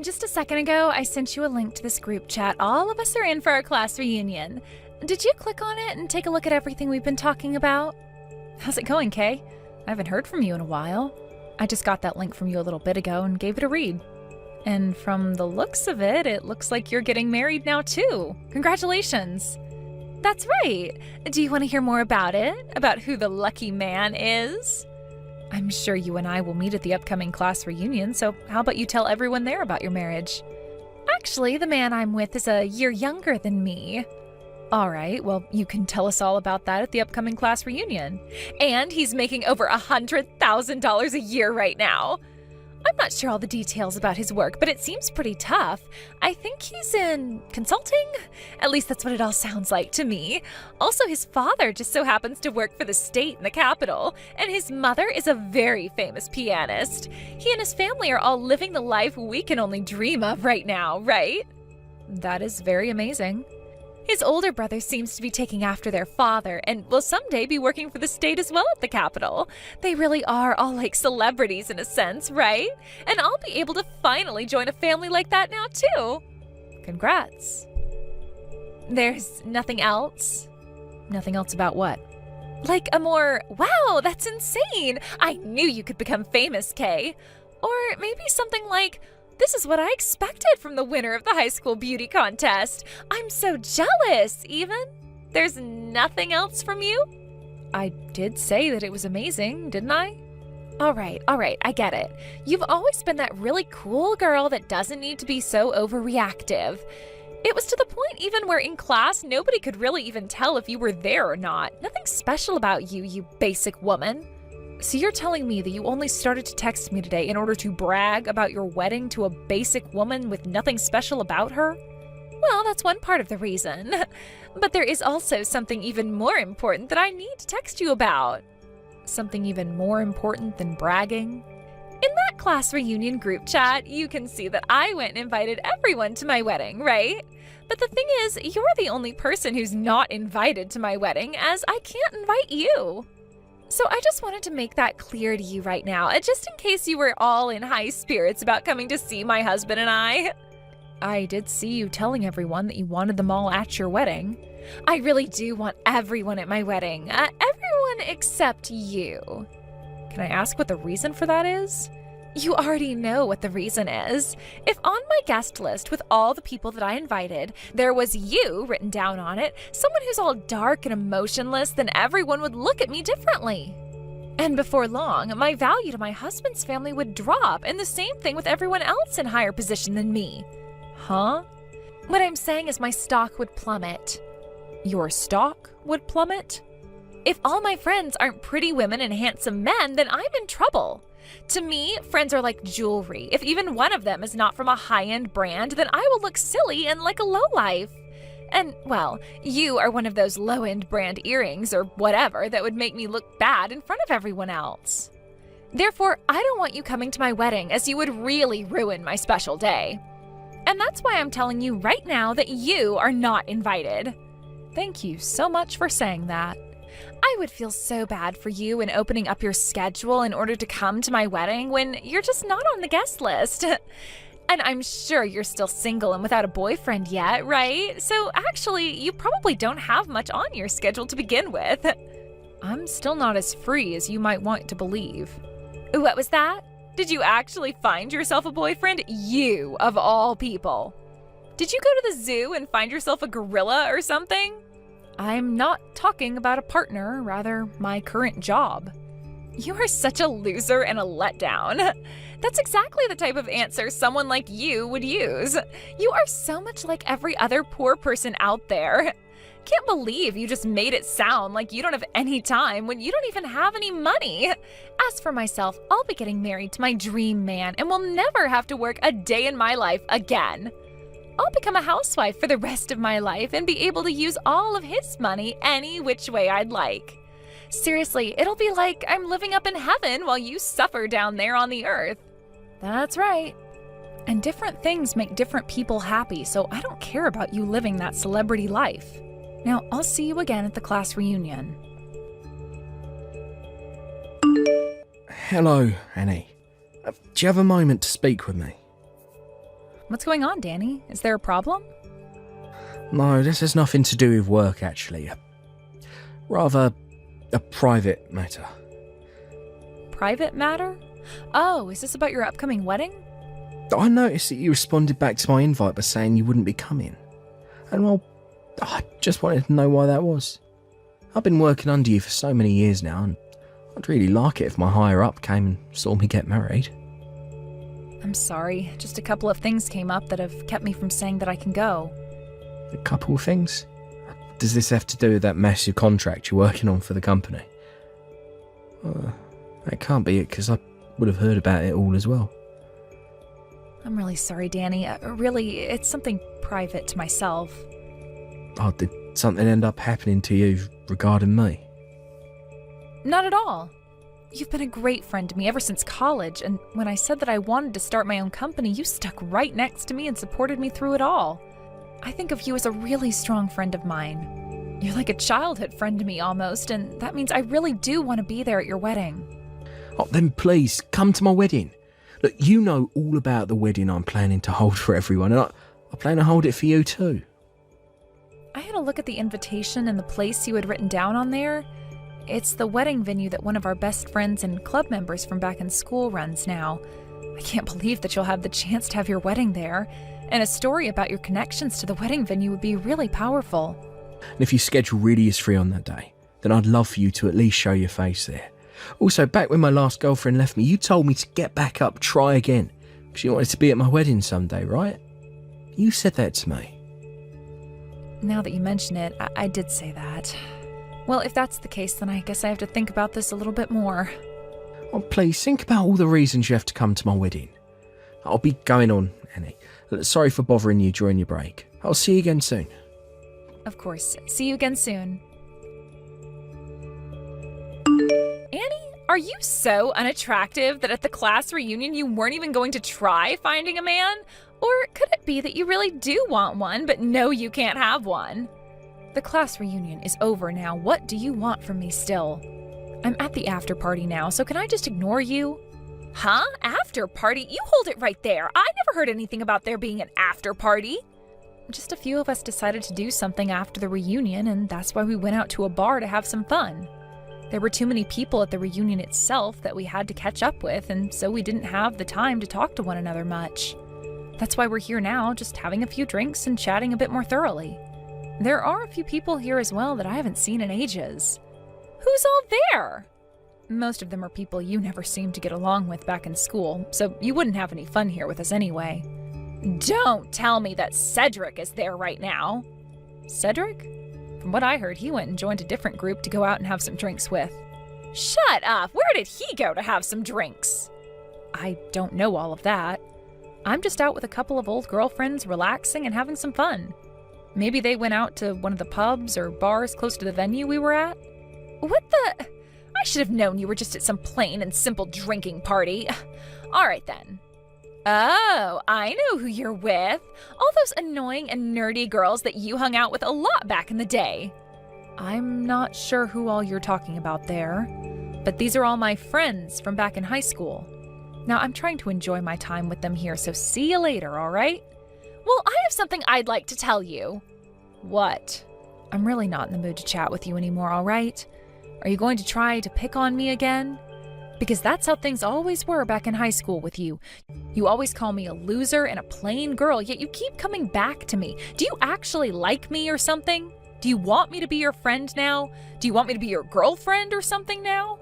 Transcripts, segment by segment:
just a second ago, I sent you a link to this group chat. All of us are in for our class reunion. Did you click on it and take a look at everything we've been talking about? How's it going, Kay? I haven't heard from you in a while. I just got that link from you a little bit ago and gave it a read. And from the looks of it, it looks like you're getting married now too. Congratulations. That's right. Do you want to hear more about it? About who the lucky man is? I'm sure you and I will meet at the upcoming class reunion, so how about you tell everyone there about your marriage? Actually, the man I'm with is a year younger than me. All right, well, you can tell us all about that at the upcoming class reunion. And he's making over $100,000 a year right now. I'm not sure all the details about his work, but it seems pretty tough. I think he's in consulting? At least that's what it all sounds like to me. Also, his father just so happens to work for the state in the capital, and his mother is a very famous pianist. He and his family are all living the life we can only dream of right now, right? That is very amazing. His older brother seems to be taking after their father and will someday be working for the state as well at the capital. They really are all like celebrities in a sense, right? And I'll be able to finally join a family like that now too. Congrats. There's nothing else? Nothing else about what? Like a more, wow, that's insane. I knew you could become famous, Kay. Or maybe something like, this is what I expected from the winner of the high school beauty contest. I'm so jealous, even. There's nothing else from you? I did say that it was amazing, didn't I? All right, I get it. You've always been that really cool girl that doesn't need to be so overreactive. It was to the point even where in class, nobody could really even tell if you were there or not. Nothing special about you, you basic woman. So you're telling me that you only started to text me today in order to brag about your wedding to a basic woman with nothing special about her? Well, that's one part of the reason. But there is also something even more important that I need to text you about. Something even more important than bragging? In that class reunion group chat, you can see that I went and invited everyone to my wedding, right? But the thing is, you're the only person who's not invited to my wedding, as I can't invite you. So I just wanted to make that clear to you right now, just in case you were all in high spirits about coming to see my husband and I. I did see you telling everyone that you wanted them all at your wedding. I really do want everyone at my wedding, everyone except you. Can I ask what the reason for that is? You already know what the reason is. If on my guest list with all the people that I invited, there was you written down on it, someone who's all dark and emotionless, then everyone would look at me differently. And before long, my value to my husband's family would drop, and the same thing with everyone else in higher position than me. Huh? What I'm saying is my stock would plummet. Your stock would plummet? If all my friends aren't pretty women and handsome men, then I'm in trouble. To me, friends are like jewelry. If even one of them is not from a high-end brand, then I will look silly and like a lowlife. And, well, you are one of those low-end brand earrings or whatever that would make me look bad in front of everyone else. Therefore, I don't want you coming to my wedding, as you would really ruin my special day. And that's why I'm telling you right now that you are not invited. Thank you so much for saying that. I would feel so bad for you in opening up your schedule in order to come to my wedding when you're just not on the guest list. And I'm sure you're still single and without a boyfriend yet, right? So actually, you probably don't have much on your schedule to begin with. I'm still not as free as you might want to believe. What was that? Did you actually find yourself a boyfriend? You, of all people. Did you go to the zoo and find yourself a gorilla or something? I'm not talking about a partner, rather my current job. You are such a loser and a letdown. That's exactly the type of answer someone like you would use. You are so much like every other poor person out there. Can't believe you just made it sound like you don't have any time when you don't even have any money. As for myself, I'll be getting married to my dream man and will never have to work a day in my life again. I'll become a housewife for the rest of my life and be able to use all of his money any which way I'd like. Seriously, it'll be like I'm living up in heaven while you suffer down there on the earth. That's right. And different things make different people happy, so I don't care about you living that celebrity life. Now, I'll see you again at the class reunion. Hello, Annie. Do you have a moment to speak with me? What's going on, Danny? Is there a problem? No, this has nothing to do with work, actually. Rather, a private matter. Private matter? Oh, is this about your upcoming wedding? I noticed that you responded back to my invite by saying you wouldn't be coming. And well, I just wanted to know why that was. I've been working under you for so many years now, and I'd really like it if my higher up came and saw me get married. I'm sorry, just a couple of things came up that have kept me from saying that I can go. A couple of things? Does this have to do with that massive contract you're working on for the company? That can't be it, because I would have heard about it all as well. I'm really sorry, Danny. Really, it's something private to myself. Oh, did something end up happening to you regarding me? Not at all. You've been a great friend to me ever since college, and when I said that I wanted to start my own company, you stuck right next to me and supported me through it all. I think of you as a really strong friend of mine. You're like a childhood friend to me almost, and that means I really do want to be there at your wedding. Oh, then please, come to my wedding. Look, you know all about the wedding I'm planning to hold for everyone, and I plan to hold it for you too. I had a look at the invitation and the place you had written down on there. It's the wedding venue that one of our best friends and club members from back in school runs now. I can't believe that you'll have the chance to have your wedding there, and a story about your connections to the wedding venue would be really powerful. And if your schedule really is free on that day, then I'd love for you to at least show your face there. Also, back when my last girlfriend left me, you told me to get back up, try again, because you wanted to be at my wedding someday, right? You said that to me. Now that you mention it, I did say that. Well, if that's the case, then I guess I have to think about this a little bit more. Oh, please, think about all the reasons you have to come to my wedding. I'll be going on, Annie. Sorry for bothering you during your break. I'll see you again soon. Of course. See you again soon. Annie, are you so unattractive that at the class reunion you weren't even going to try finding a man? Or could it be that you really do want one, but know you can't have one? The class reunion is over now. What do you want from me still? I'm at the after party now, so can I just ignore you? Huh? After party? You hold it right there. I never heard anything about there being an after party. Just a few of us decided to do something after the reunion, and that's why we went out to a bar to have some fun. There were too many people at the reunion itself that we had to catch up with, and so we didn't have the time to talk to one another much. That's why we're here now, just having a few drinks and chatting a bit more thoroughly. There are a few people here as well that I haven't seen in ages. Who's all there? Most of them are people you never seemed to get along with back in school, so you wouldn't have any fun here with us anyway. Don't tell me that Cedric is there right now. Cedric? From what I heard, he went and joined a different group to go out and have some drinks with. Shut up! Where did he go to have some drinks? I don't know all of that. I'm just out with a couple of old girlfriends relaxing and having some fun. Maybe they went out to one of the pubs or bars close to the venue we were at. What the? I should have known you were just at some plain and simple drinking party. All right then. Oh, I know who you're with. All those annoying and nerdy girls that you hung out with a lot back in the day. I'm not sure who all you're talking about there, but these are all my friends from back in high school. Now, I'm trying to enjoy my time with them here, so see you later, all right? Well, I have something I'd like to tell you. What? I'm really not in the mood to chat with you anymore, all right? Are you going to try to pick on me again? Because that's how things always were back in high school with you. You always call me a loser and a plain girl, yet you keep coming back to me. Do you actually like me or something? Do you want me to be your friend now? Do you want me to be your girlfriend or something now?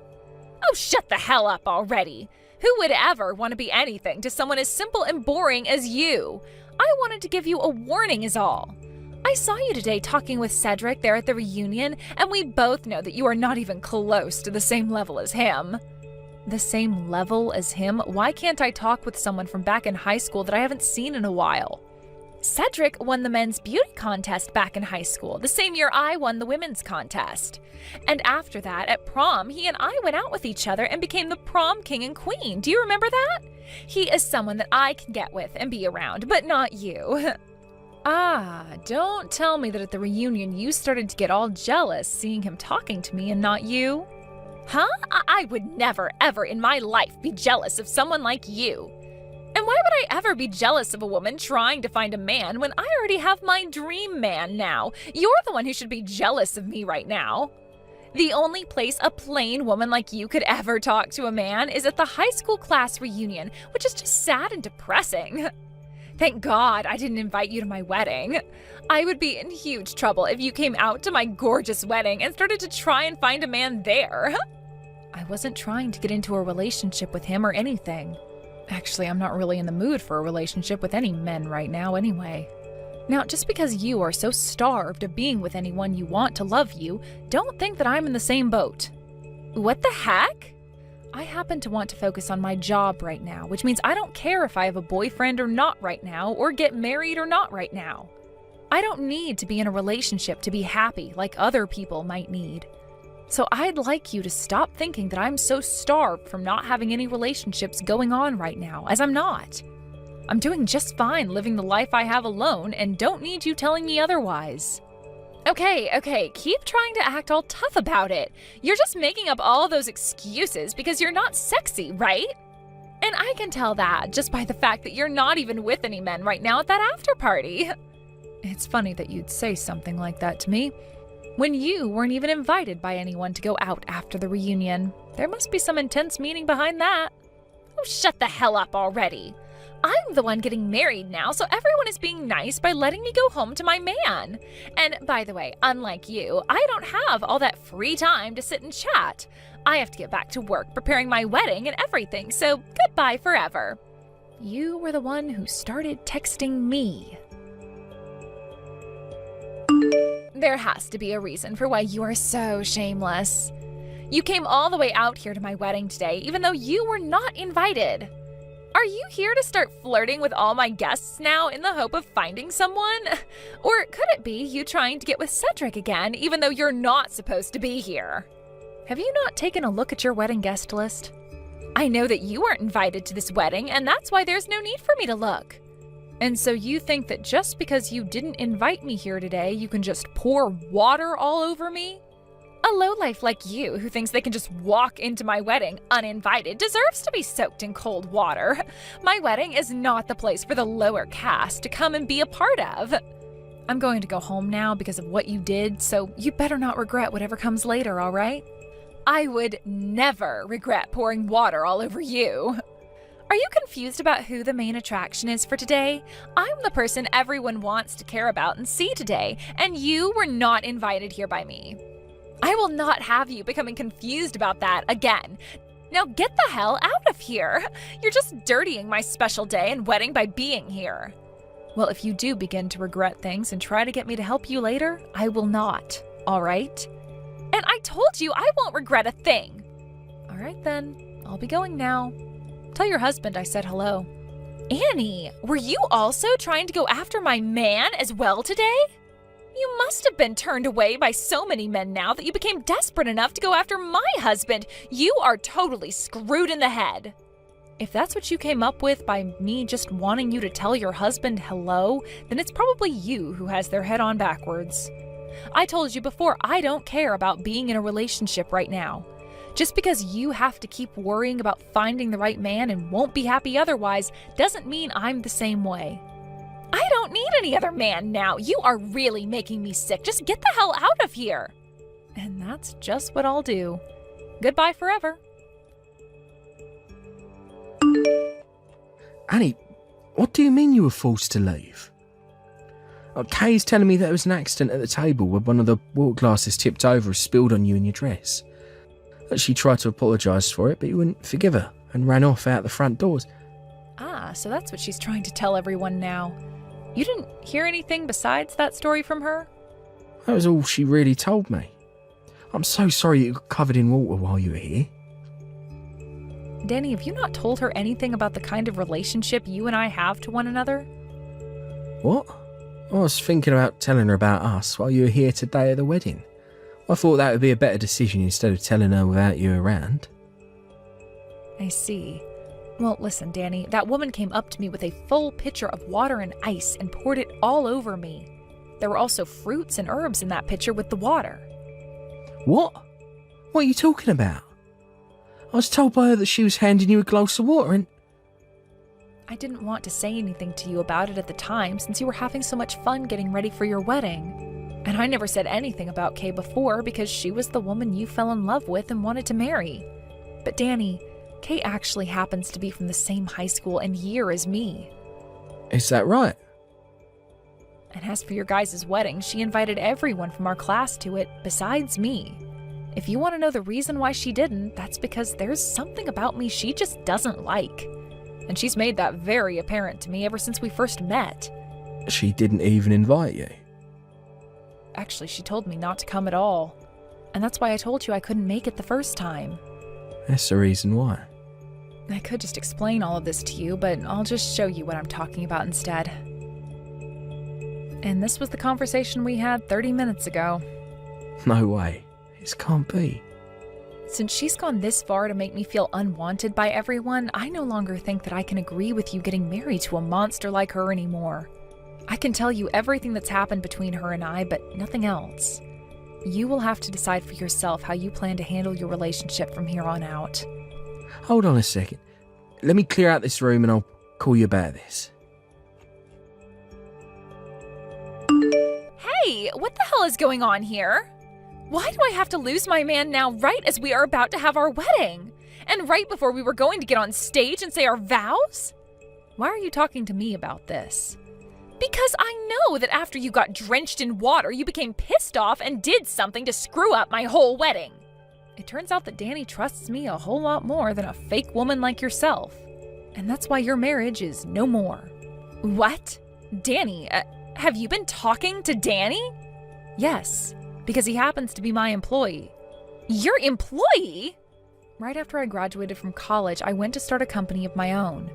Oh, shut the hell up already. Who would ever want to be anything to someone as simple and boring as you? I wanted to give you a warning is all. I saw you today talking with Cedric there at the reunion, and we both know that you are not even close to the same level as him. The same level as him? Why can't I talk with someone from back in high school that I haven't seen in a while? Cedric won the men's beauty contest back in high school, the same year I won the women's contest. And after that, at prom, he and I went out with each other and became the prom king and queen. Do you remember that? He is someone that I can get with and be around, but not you. Ah, don't tell me that at the reunion you started to get all jealous seeing him talking to me and not you. Huh? I would never, ever in my life be jealous of someone like you. And why would I ever be jealous of a woman trying to find a man when I already have my dream man now? You're the one who should be jealous of me right now. The only place a plain woman like you could ever talk to a man is at the high school class reunion, which is just sad and depressing. Thank God I didn't invite you to my wedding. I would be in huge trouble if you came out to my gorgeous wedding and started to try and find a man there. I wasn't trying to get into a relationship with him or anything. Actually, I'm not really in the mood for a relationship with any men right now anyway. Now, just because you are so starved of being with anyone you want to love you, don't think that I'm in the same boat. What the heck? I happen to want to focus on my job right now, which means I don't care if I have a boyfriend or not right now, or get married or not right now. I don't need to be in a relationship to be happy like other people might need. So I'd like you to stop thinking that I'm so starved from not having any relationships going on right now, as I'm not. I'm doing just fine living the life I have alone and don't need you telling me otherwise. Okay, keep trying to act all tough about it. You're just making up all those excuses because you're not sexy, right? And I can tell that just by the fact that you're not even with any men right now at that after party. It's funny that you'd say something like that to me, when you weren't even invited by anyone to go out after the reunion. There must be some intense meaning behind that. Oh, shut the hell up already. I'm the one getting married now, so everyone is being nice by letting me go home to my man. And by the way, unlike you, I don't have all that free time to sit and chat. I have to get back to work preparing my wedding and everything, so goodbye forever. You were the one who started texting me. There has to be a reason for why you are so shameless. You came all the way out here to my wedding today, even though you were not invited. Are you here to start flirting with all my guests now in the hope of finding someone? Or could it be you trying to get with Cedric again, even though you're not supposed to be here? Have you not taken a look at your wedding guest list? I know that you weren't invited to this wedding, and that's why there's no need for me to look. And so you think that just because you didn't invite me here today, you can just pour water all over me? A lowlife like you, who thinks they can just walk into my wedding uninvited, deserves to be soaked in cold water. My wedding is not the place for the lower caste to come and be a part of. I'm going to go home now because of what you did, so you better not regret whatever comes later, all right? I would never regret pouring water all over you. Are you confused about who the main attraction is for today? I'm the person everyone wants to care about and see today, and you were not invited here by me. I will not have you becoming confused about that again. Now get the hell out of here. You're just dirtying my special day and wedding by being here. Well, if you do begin to regret things and try to get me to help you later, I will not, all right? And I told you I won't regret a thing. All right then, I'll be going now. Tell your husband I said hello. Annie, were you also trying to go after my man as well today? You must have been turned away by so many men now that you became desperate enough to go after my husband. You are totally screwed in the head. If that's what you came up with by me just wanting you to tell your husband hello, then it's probably you who has their head on backwards. I told you before, I don't care about being in a relationship right now. Just because you have to keep worrying about finding the right man and won't be happy otherwise doesn't mean I'm the same way. I don't need any other man now. You are really making me sick. Just get the hell out of here. And that's just what I'll do. Goodbye forever. Annie, what do you mean you were forced to leave? Kay's telling me that it was an accident at the table where one of the water glasses tipped over and spilled on you and your dress. That she tried to apologise for it, but you wouldn't forgive her and ran off out the front doors. Ah, so that's what she's trying to tell everyone now. You didn't hear anything besides that story from her? That was all she really told me. I'm so sorry you got covered in water while you were here. Danny, have you not told her anything about the kind of relationship you and I have to one another? What? I was thinking about telling her about us while you were here today at the wedding. I thought that would be a better decision instead of telling her without you around. I see. Well, listen, Danny, that woman came up to me with a full pitcher of water and ice and poured it all over me. There were also fruits and herbs in that pitcher with the water. What? What are you talking about? I was told by her that she was handing you a glass of water and... I didn't want to say anything to you about it at the time since you were having so much fun getting ready for your wedding. And I never said anything about Kay before because she was the woman you fell in love with and wanted to marry. But Danny, Kay actually happens to be from the same high school and year as me. Is that right? And as for your guys' wedding, she invited everyone from our class to it besides me. If you want to know the reason why she didn't, that's because there's something about me she just doesn't like. And she's made that very apparent to me ever since we first met. She didn't even invite you? Actually, she told me not to come at all. And that's why I told you I couldn't make it the first time. That's the reason why. I could just explain all of this to you, but I'll just show you what I'm talking about instead. And this was the conversation we had 30 minutes ago. No way. This can't be. Since she's gone this far to make me feel unwanted by everyone, I no longer think that I can agree with you getting married to a monster like her anymore. I can tell you everything that's happened between her and I, but nothing else. You will have to decide for yourself how you plan to handle your relationship from here on out. Hold on a second. Let me clear out this room and I'll call you about this. Hey, what the hell is going on here? Why do I have to lose my man now right as we are about to have our wedding? And right before we were going to get on stage and say our vows? Why are you talking to me about this? Because I know that after you got drenched in water, you became pissed off and did something to screw up my whole wedding. It turns out that Danny trusts me a whole lot more than a fake woman like yourself. And that's why your marriage is no more. What? Danny, have you been talking to Danny? Yes. Because he happens to be my employee. Your employee? Right after I graduated from college, I went to start a company of my own.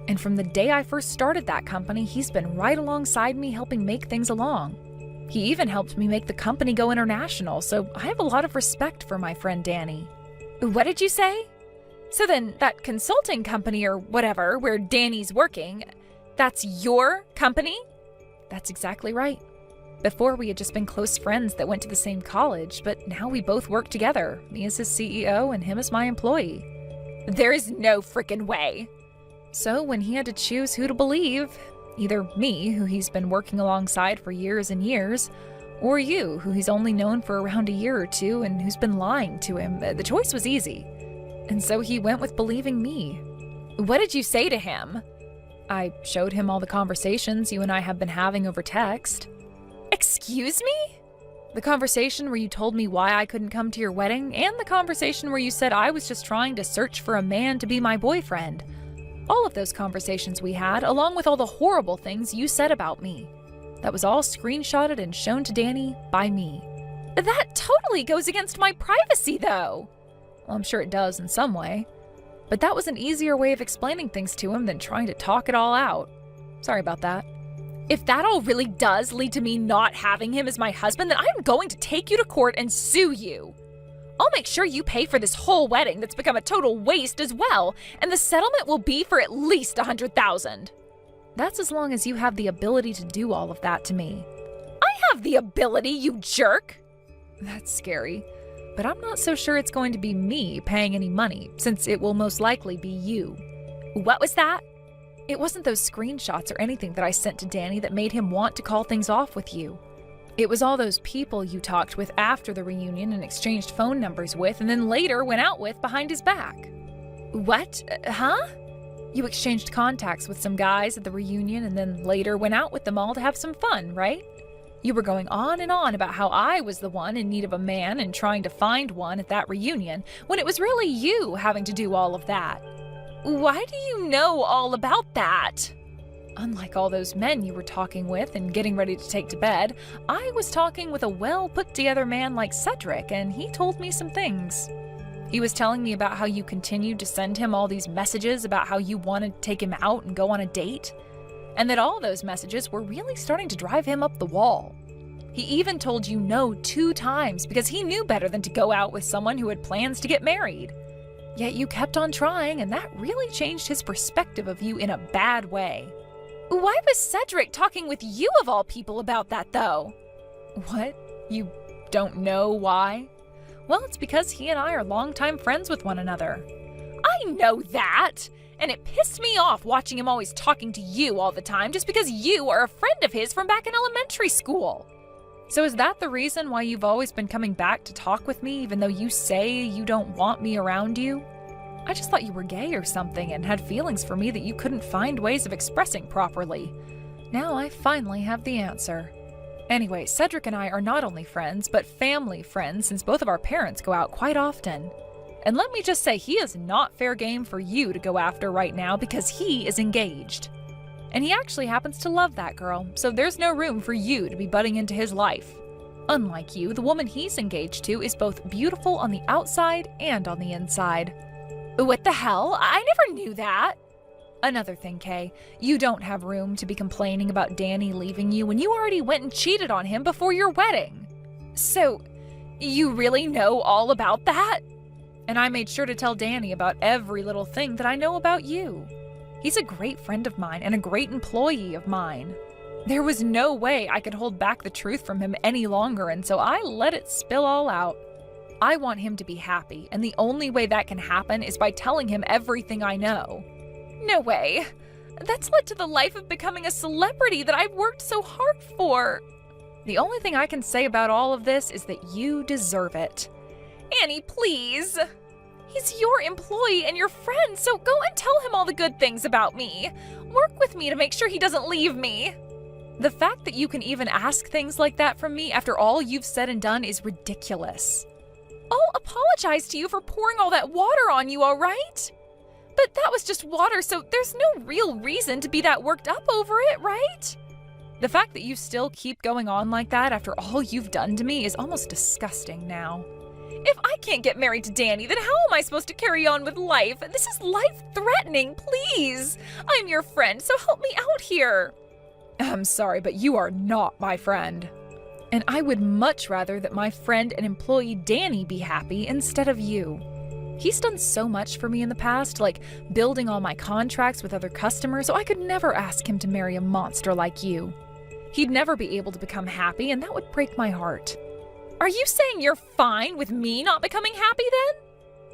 And from the day I first started that company, he's been right alongside me helping make things along. He even helped me make the company go international, so I have a lot of respect for my friend Danny. What did you say? So then, that consulting company or whatever, where Danny's working, that's your company? That's exactly right. Before, we had just been close friends that went to the same college, but now we both work together, me as his CEO and him as my employee. There is no frickin' way. So when he had to choose who to believe, either me, who he's been working alongside for years and years, or you, who he's only known for around a year or two and who's been lying to him, the choice was easy. And so he went with believing me. What did you say to him? I showed him all the conversations you and I have been having over text. Excuse me? The conversation where you told me why I couldn't come to your wedding, and the conversation where you said I was just trying to search for a man to be my boyfriend. All of those conversations we had, along with all the horrible things you said about me. That was all screenshotted and shown to Danny by me. That totally goes against my privacy, though. Well, I'm sure it does in some way. But that was an easier way of explaining things to him than trying to talk it all out. Sorry about that. If that all really does lead to me not having him as my husband, then I'm going to take you to court and sue you. I'll make sure you pay for this whole wedding that's become a total waste as well, and the settlement will be for at least $100,000. That's as long as you have the ability to do all of that to me. I have the ability, you jerk! That's scary, but I'm not so sure it's going to be me paying any money, since it will most likely be you. What was that? It wasn't those screenshots or anything that I sent to Danny that made him want to call things off with you. It was all those people you talked with after the reunion and exchanged phone numbers with and then later went out with behind his back. What? Huh? You exchanged contacts with some guys at the reunion and then later went out with them all to have some fun, right? You were going on and on about how I was the one in need of a man and trying to find one at that reunion, when it was really you having to do all of that. Why do you know all about that? Unlike all those men you were talking with and getting ready to take to bed, I was talking with a well-put-together man like Cedric, and he told me some things. He was telling me about how you continued to send him all these messages about how you wanted to take him out and go on a date, and that all those messages were really starting to drive him up the wall. He even told you no 2 times because he knew better than to go out with someone who had plans to get married. Yet you kept on trying, and that really changed his perspective of you in a bad way. Why was Cedric talking with you of all people about that, though? What? You don't know why? Well, it's because he and I are longtime friends with one another. I know that! And it pissed me off watching him always talking to you all the time just because you are a friend of his from back in elementary school. So is that the reason why you've always been coming back to talk with me even though you say you don't want me around you? I just thought you were gay or something and had feelings for me that you couldn't find ways of expressing properly. Now I finally have the answer. Anyway, Cedric and I are not only friends, but family friends since both of our parents go out quite often. And let me just say, he is not fair game for you to go after right now because he is engaged. And he actually happens to love that girl, so there's no room for you to be butting into his life. Unlike you, the woman he's engaged to is both beautiful on the outside and on the inside. What the hell? I never knew that! Another thing, Kay, you don't have room to be complaining about Danny leaving you when you already went and cheated on him before your wedding. So, you really know all about that? And I made sure to tell Danny about every little thing that I know about you. He's a great friend of mine and a great employee of mine. There was no way I could hold back the truth from him any longer, and so I let it spill all out. I want him to be happy, and the only way that can happen is by telling him everything I know. No way. That's led to the life of becoming a celebrity that I've worked so hard for. The only thing I can say about all of this is that you deserve it. Annie, please. He's your employee and your friend, so go and tell him all the good things about me. Work with me to make sure he doesn't leave me. The fact that you can even ask things like that from me after all you've said and done is ridiculous. I'll apologize to you for pouring all that water on you, all right? But that was just water, so there's no real reason to be that worked up over it, right? The fact that you still keep going on like that after all you've done to me is almost disgusting now. If I can't get married to Danny, then how am I supposed to carry on with life? This is life-threatening, please. I'm your friend, so help me out here. I'm sorry, but you are not my friend. And I would much rather that my friend and employee Danny be happy instead of you. He's done so much for me in the past, like building all my contracts with other customers, so I could never ask him to marry a monster like you. He'd never be able to become happy, and that would break my heart. Are you saying you're fine with me not becoming happy then?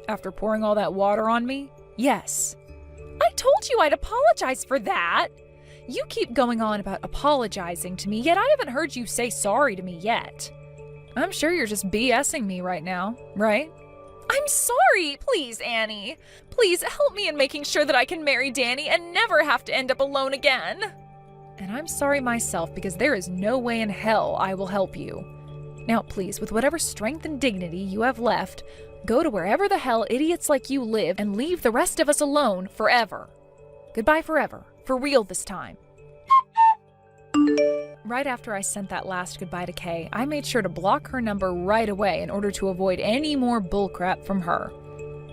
After pouring all that water on me? Yes. I told you I'd apologize for that. You keep going on about apologizing to me, yet I haven't heard you say sorry to me yet. I'm sure you're just BSing me right now, right? I'm sorry! Please, Annie. Please help me in making sure that I can marry Danny and never have to end up alone again. And I'm sorry myself because there is no way in hell I will help you. Now, please, with whatever strength and dignity you have left, go to wherever the hell idiots like you live and leave the rest of us alone forever. Goodbye forever. For real this time. Right after I sent that last goodbye to Kay, I made sure to block her number right away in order to avoid any more bullcrap from her.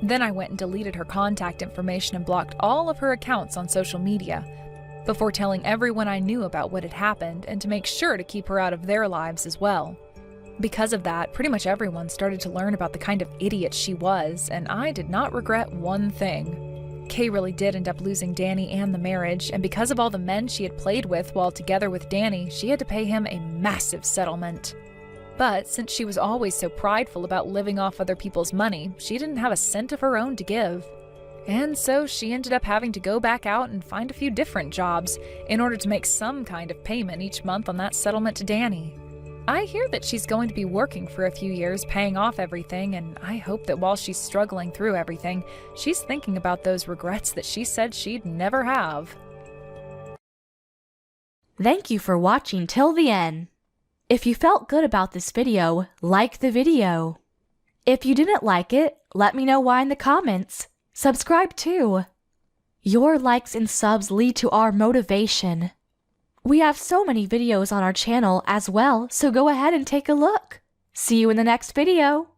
Then I went and deleted her contact information and blocked all of her accounts on social media, before telling everyone I knew about what had happened and to make sure to keep her out of their lives as well. Because of that, pretty much everyone started to learn about the kind of idiot she was, and I did not regret one thing. Kay really did end up losing Danny and the marriage, and because of all the men she had played with while together with Danny, she had to pay him a massive settlement. But since she was always so prideful about living off other people's money, she didn't have a cent of her own to give. And so she ended up having to go back out and find a few different jobs in order to make some kind of payment each month on that settlement to Danny. I hear that she's going to be working for a few years, paying off everything, and I hope that while she's struggling through everything, she's thinking about those regrets that she said she'd never have. Thank you for watching till the end. If you felt good about this video, like the video. If you didn't like it, let me know why in the comments. Subscribe too. Your likes and subs lead to our motivation. We have so many videos on our channel as well, so go ahead and take a look. See you in the next video.